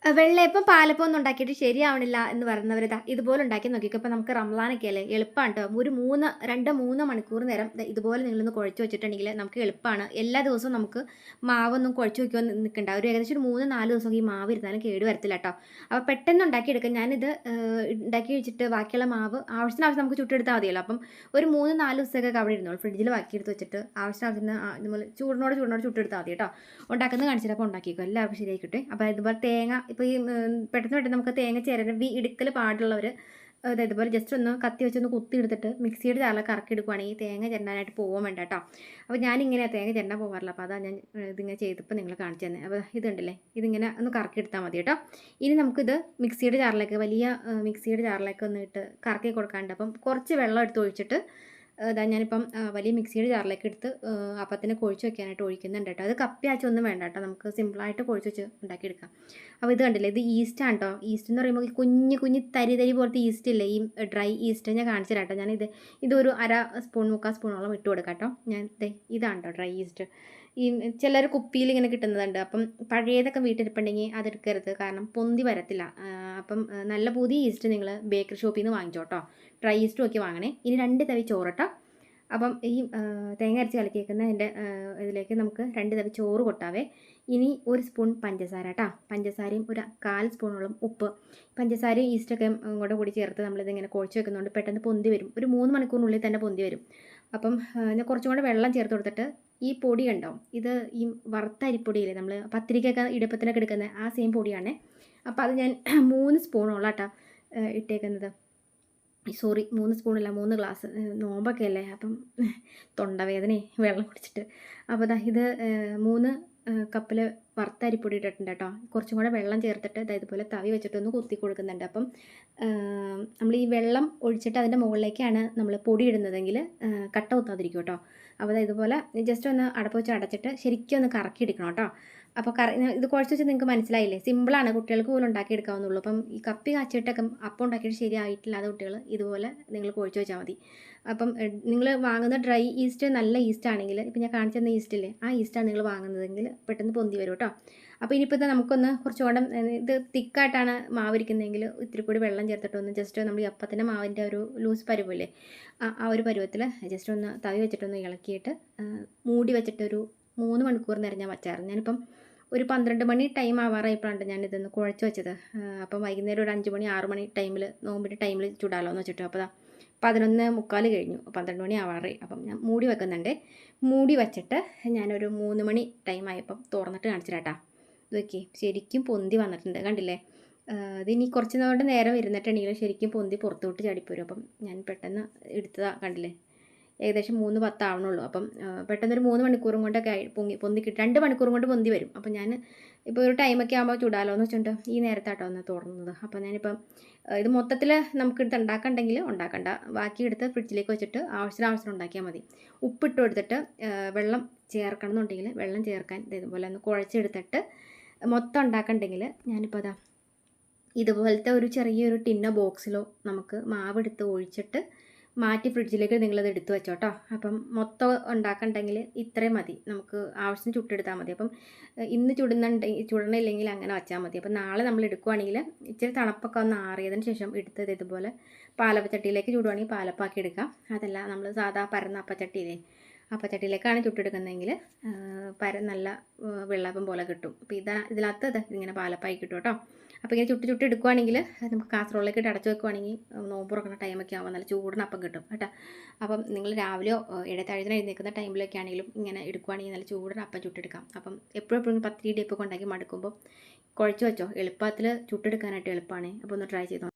വെള്ളയപ്പം പാലപ്പം ഒന്നും ഉണ്ടാക്കിയിട്ട് ശരിയാവണില്ല എന്ന് പറയുന്നവരിതാ ഇതുപോലെ ഉണ്ടാക്കി നോക്കിക്കോ. ഇപ്പോൾ നമുക്ക് റംളാനൊക്കെ അല്ലേ, എളുപ്പമാണ് കേട്ടോ. ഒരു 2-3 മണിക്കൂർ നേരം ഇതുപോലെ നിങ്ങളൊന്ന് കുഴച്ച് വെച്ചിട്ടുണ്ടെങ്കിൽ നമുക്ക് എളുപ്പമാണ്. എല്ലാ ദിവസവും നമുക്ക് മാവൊന്നും കുഴച്ച് വയ്ക്കുവാൻ നിൽക്കണ്ട. ഒരു ഏകദേശം ഒരു 3-4 ദിവസം ഈ മാവ് ഇരുന്നാലും കേട് വരത്തില്ല കേട്ടോ. അപ്പോൾ പെട്ടെന്ന് ഉണ്ടാക്കിയെടുക്കാം. ഞാനിത് ഉണ്ടാക്കി വെച്ചിട്ട് ബാക്കിയുള്ള മാവ് ആവശ്യത്തിന് നമുക്ക് ചുട്ടെടുത്താൽ മതിയല്ലോ. അപ്പം ഒരു 3-4 ദിവസമൊക്കെ അവിടെ ഇരുന്നോളൂ. ഫ്രിഡ്ജിൽ ബാക്കിയെടുത്ത് വെച്ചിട്ട് ആവശ്യത്തിന് നമ്മൾ ചൂടിനോട് ചുട്ടെടുത്താൽ മതി കേട്ടോ. ഉണ്ടാക്കുന്നത് കാണിച്ചിട്ട് അപ്പോൾ ഉണ്ടാക്കിക്കോ. എല്ലാവർക്കും ശരിയായി കിട്ടും. അപ്പോൾ ഇതുപോലെ തേങ്ങ ഇപ്പോൾ ഈ പെട്ടെന്ന് നമുക്ക് തേങ്ങ ചിരവി ഇടുക്കൽ പാടുള്ളവർ അതായത് ഇതുപോലെ ജസ്റ്റ് ഒന്ന് കത്തി വെച്ചൊന്ന് കുത്തി എടുത്തിട്ട് മിക്സിയുടെ ചാറിലൊക്കെ കറക്കി എടുക്കുവാണെങ്കിൽ തേങ്ങ ചിരണ്ടാനായിട്ട് പോകാൻ വേണ്ട കേട്ടോ. അപ്പോൾ ഞാനിങ്ങനെ തേങ്ങ ചിരണ്ടാൻ പോകാറില്ല. അപ്പോൾ അതാണ് ഞാൻ ഇതിങ്ങനെ ചെയ്തപ്പോൾ നിങ്ങൾ കാണിച്ചു തന്നെ. അപ്പോൾ ഇതുണ്ടല്ലേ, ഇതിങ്ങനെ ഒന്ന് കറക്കി എടുത്താൽ മതി കേട്ടോ. ഇനി നമുക്കിത് മിക്സിയുടെ ചാറിലേക്ക്, വലിയ മിക്സിയുടെ ചാറിലേക്ക് ഒന്ന് ഇട്ട് കറക്കി കൊടുക്കാനുണ്ട്. അപ്പം കുറച്ച് വെള്ളം എടുത്ത് ഒഴിച്ചിട്ട് ഇതാ ഞാനിപ്പം വലിയ മിക്സിയുടെ ജാറിലേക്ക് എടുത്ത് അപ്പത്തിന് കുഴച്ച് വെക്കാനായിട്ട് ഒഴിക്കുന്നുണ്ട് കേട്ടോ. അത് കപ്പിയാച്ചൊന്നും വേണ്ട കേട്ടോ, നമുക്ക് സിമ്പിളായിട്ട് കുഴച്ച് വെച്ച് ഉണ്ടാക്കിയെടുക്കാം. അപ്പോൾ ഇത് കണ്ടില്ലേ, ഇത് ഈസ്റ്റാണ് കേട്ടോ. ഈസ്റ്റ് എന്ന് പറയുമ്പോൾ കുഞ്ഞ് കുഞ്ഞ് തരി തരി പോലത്തെ ഈസ്റ്റ് ഇല്ലേ, ഈ ഡ്രൈ ഈസ്റ്റ് ഞാൻ കാണിച്ചു തരാം കേട്ടോ. ഇതൊരു 1/2 സ്പൂൺ 3/4 സ്പൂണോളം ഇട്ട് കൊടുക്കാം കേട്ടോ. ഇതാണ് കേട്ടോ ഡ്രൈ ഈസ്റ്റ്. ഈ ചിലർ കുപ്പിയിൽ ഇങ്ങനെ കിട്ടുന്നതുണ്ട്. അപ്പം പഴയതൊക്കെ വീട്ടിലിരിപ്പുണ്ടെങ്കിൽ അതെടുക്കരുത്, കാരണം പൊന്തി വരത്തില്ല. അപ്പം നല്ല പുതിയ ഈസ്റ്റ് നിങ്ങൾ ബേക്കറി ഷോപ്പിൽ നിന്ന് വാങ്ങിച്ചോ കേട്ടോ. ഡ്രൈ ഈസ്റ്റ് നോക്കി വാങ്ങണേ. ഇനി 2 തവി ചോറ് കേട്ടോ. അപ്പം ഈ തേങ്ങ അരച്ച് കലക്കിയേക്കുന്ന ഇതിലേക്ക് നമുക്ക് 2 തവി ചോറ് കൊട്ടാവേ. ഇനി 1 സ്പൂൺ പഞ്ചസാര കേട്ടോ. പഞ്ചസാരയും ഒരു 1/4 സ്പൂണോളം ഉപ്പ്. പഞ്ചസാരയും ഈസ്റ്റൊക്കെ കൂടെ കൂടി ചേർത്ത് നമ്മളിതിങ്ങനെ കുഴച്ച് വെക്കുന്നതുകൊണ്ട് പെട്ടെന്ന് പൊന്തി വരും. ഒരു 3 മണിക്കൂറിനുള്ളിൽ തന്നെ പൊന്തി വരും. അപ്പം ഞാൻ കുറച്ചും കൂടെ വെള്ളം ചേർത്ത് കൊടുത്തിട്ട് ഈ പൊടി കണ്ടോ, ഇത് ഈ വറുത്ത അരിപ്പൊടിയില്ലേ, നമ്മൾ പത്തിരിക്കൊക്കെ ഇടിയപ്പത്തിനൊക്കെ എടുക്കുന്ന ആ സെയിം പൊടിയാണ്. അപ്പോൾ അത് ഞാൻ 3 സ്പൂണോളം കേട്ടോ ഇട്ടേക്കുന്നത്. Sorry, 3 സ്പൂണല്ല, 3 glass. നോമ്പൊക്കെ അല്ലേ, അപ്പം തൊണ്ടവേദനയെ വെള്ളം കുടിച്ചിട്ട്. അപ്പോൾ ഇത് 3 കപ്പിൽ വറുത്ത അരിപ്പൊടി ഇട്ടിട്ടുണ്ട് കേട്ടോ. കുറച്ചും കൂടെ വെള്ളം ചേർത്തിട്ട് ഇതുപോലെ തവി വെച്ചിട്ടൊന്ന് കുത്തി കൊടുക്കുന്നുണ്ട്. അപ്പം നമ്മൾ ഈ വെള്ളം ഒഴിച്ചിട്ട് അതിൻ്റെ മുകളിലേക്കാണ് നമ്മൾ പൊടി ഇടുന്നതെങ്കിൽ കട്ട കുത്താതിരിക്കും കേട്ടോ. അപ്പോൾ ഇതുപോലെ ജസ്റ്റ് ഒന്ന് അടപ്പ് വെച്ച് അടച്ചിട്ട് ശരിക്കും ഒന്ന് കറക്കി എടുക്കണം കേട്ടോ. അപ്പോൾ ഇത് കുഴച്ച് വെച്ച് നിങ്ങൾക്ക് മനസ്സിലായില്ലേ, സിമ്പിളാണ്, കുട്ടികൾക്ക് പോലും ഉണ്ടാക്കിയെടുക്കാവുന്നുള്ളൂ. അപ്പം ഈ കപ്പി കാച്ചിട്ടൊക്കെ അപ്പം ഉണ്ടാക്കിയിട്ട് ശരിയായിട്ടില്ലാതെ കുട്ടികൾ ഇതുപോലെ നിങ്ങൾ കുഴച്ച് വെച്ചാൽ മതി. അപ്പം നിങ്ങൾ വാങ്ങുന്ന ഡ്രൈ ഈസ്റ്റ് നല്ല ഈസ്റ്റ് ആണെങ്കിൽ, ഇപ്പം ഞാൻ കാണിച്ചു തന്ന ഈസ്റ്റില്ലേ, ആ ഈസ്റ്റാണ് നിങ്ങൾ വാങ്ങുന്നതെങ്കിൽ പെട്ടെന്ന് പൊന്തി വരും കേട്ടോ. അപ്പോൾ ഇനിയിപ്പോൾ നമുക്കൊന്ന് കുറച്ചുകൂടെ ഇത് തിക്കായിട്ടാണ് മാവിരിക്കുന്നതെങ്കിൽ ഇത്തിരി കൂടി വെള്ളം ചേർത്തിട്ടൊന്ന് ജസ്റ്റ് നമ്മൾ ഈ അപ്പത്തിൻ്റെ മാവിൻ്റെ ഒരു ലൂസ് പരുവല്ലേ, ആ ഒരു പരുവത്തിൽ ജസ്റ്റ് ഒന്ന് തവി വെച്ചിട്ടൊന്ന് ഇളക്കിയിട്ട് മൂടി വെച്ചിട്ട് ഒരു 3 മണിക്കൂർ നേരം ഞാൻ വച്ചായിരുന്നു. ഞാനിപ്പം ഒരു 12 മണി ടൈം ആവാറായപ്പോഴാണ് ഞാനിതൊന്ന് കുഴച്ച് വെച്ചത്. അപ്പം വൈകുന്നേരം ഒരു 5 മണി 6 മണി ടൈമിൽ, നോമ്പിൻ്റെ ടൈമിൽ ചൂടാലോ എന്ന് വെച്ചിട്ട്. അപ്പോൾ 11:45 കഴിഞ്ഞു, 12 മണി ആവാറായി. അപ്പം ഞാൻ മൂടി വെക്കുന്നുണ്ട്. മൂടി വെച്ചിട്ട് ഞാനൊരു 3 മണി ടൈം ആയപ്പം തുറന്നിട്ട് കാണിച്ചു കേട്ടോ. ഇതൊക്കെ ശരിക്കും പൊന്തി വന്നിട്ടുണ്ട്, കണ്ടില്ലേ. ഇതിനി കുറച്ച് നാളുകൊണ്ട് നേരം ഇരുന്നിട്ടുണ്ടെങ്കിൽ ശരിക്കും പൊന്തി പുറത്തോട്ട് ചാടിപ്പോരും. അപ്പം ഞാൻ പെട്ടെന്ന് എടുത്തതാണ്, കണ്ടില്ലേ. ഏകദേശം 3:10 ആവണുള്ളൂ. അപ്പം പെട്ടെന്നൊരു 3 മണിക്കൂറും കൊണ്ടൊക്കെ പൊന്തി കിട്ടും. 2 മണിക്കൂറും കൊണ്ട് പൊന്തി വരും. അപ്പം ഞാൻ ഇപ്പോൾ ഒരു ടൈമൊക്കെ ആകുമ്പോൾ ചൂടാലോ എന്ന് വെച്ചിട്ട് ഈ നേരത്താട്ടോ ഒന്ന് തുറന്നത്. അപ്പോൾ ഞാനിപ്പം ഇത് മൊത്തത്തിൽ നമുക്കെടുത്ത് ഉണ്ടാക്കണ്ടെങ്കിൽ ഉണ്ടാക്കണ്ട, ബാക്കി എടുത്ത് ഫ്രിഡ്ജിലേക്ക് വെച്ചിട്ട് ആവശ്യത്തിന് ഉണ്ടാക്കിയാൽ മതി. ഉപ്പിട്ട് കൊടുത്തിട്ട് വെള്ളം ചേർക്കണം എന്നുണ്ടെങ്കിൽ വെള്ളം ചേർക്കാൻ ഇതുപോലെ ഒന്ന് കുഴച്ചെടുത്തിട്ട് മൊത്തം ഉണ്ടാക്കണ്ടെങ്കിൽ ഞാനിപ്പോൾ ഇതുപോലത്തെ ഒരു ചെറിയൊരു ടിന്നോ ബോക്സിലോ നമുക്ക് മാവെടുത്ത് ഒഴിച്ചിട്ട് മാറ്റി ഫ്രിഡ്ജിലേക്ക് നിങ്ങളത് എടുത്ത് വെച്ചോട്ടോ. അപ്പം മൊത്തം ഉണ്ടാക്കണ്ടെങ്കിൽ ഇത്രയും മതി, നമുക്ക് ആവശ്യത്തിന് ചുട്ടെടുത്താൽ മതി. അപ്പം ഇന്ന് ചുടണില്ലെങ്കിൽ അങ്ങനെ വെച്ചാൽ മതി. അപ്പം നാളെ നമ്മൾ എടുക്കുവാണെങ്കിൽ ഇച്ചിരി തണുപ്പൊക്കെ ഒന്ന് ആറിയതിന് ശേഷം എടുത്തത് ഇതുപോലെ പാലപ്പച്ചട്ടിയിലേക്ക് ചൂടുവാണെങ്കിൽ പാലപ്പാക്കി എടുക്കാം. അതല്ല നമ്മൾ സാധാ പരന്ന അപ്പച്ചട്ടിയില്ലേ, അപ്പച്ചട്ടിയിലേക്കാണ് ചുട്ടെടുക്കുന്നതെങ്കിൽ നല്ല വെള്ളപ്പം പോലെ കിട്ടും. അപ്പോൾ ഇതിനകത്ത് ഇങ്ങനെ പാലപ്പായി കിട്ടും കേട്ടോ. അപ്പോൾ ഇങ്ങനെ ചുട്ട് എടുക്കുവാണെങ്കിൽ നമുക്ക് കാസറോളിലേക്ക് ഇട്ട് അടച്ചു വെക്കുവാണെങ്കിൽ നോമ്പ് തുറക്കുന്ന ടൈമൊക്കെ ആകുമ്പോൾ നല്ല ചൂടിനപ്പം കിട്ടും കേട്ടോ. അപ്പം നിങ്ങൾ രാവിലെയോ ഇടത്താഴ്ച എഴുന്നേൽക്കുന്ന ടൈമിലൊക്കെ ആണെങ്കിലും ഇങ്ങനെ എടുക്കുവാണെങ്കിൽ നല്ല ചൂടിനപ്പം ചുട്ടെടുക്കാം. അപ്പം എപ്പോഴും പത്തിരി ഇടിയപ്പൊക്കെ ഉണ്ടാക്കി മടുക്കുമ്പോൾ കുഴച്ച് വെച്ചോ, എളുപ്പത്തിൽ ചുട്ടെടുക്കാനായിട്ട് എളുപ്പമാണ്. അപ്പോൾ ഒന്ന് ട്രൈ ചെയ്തോ.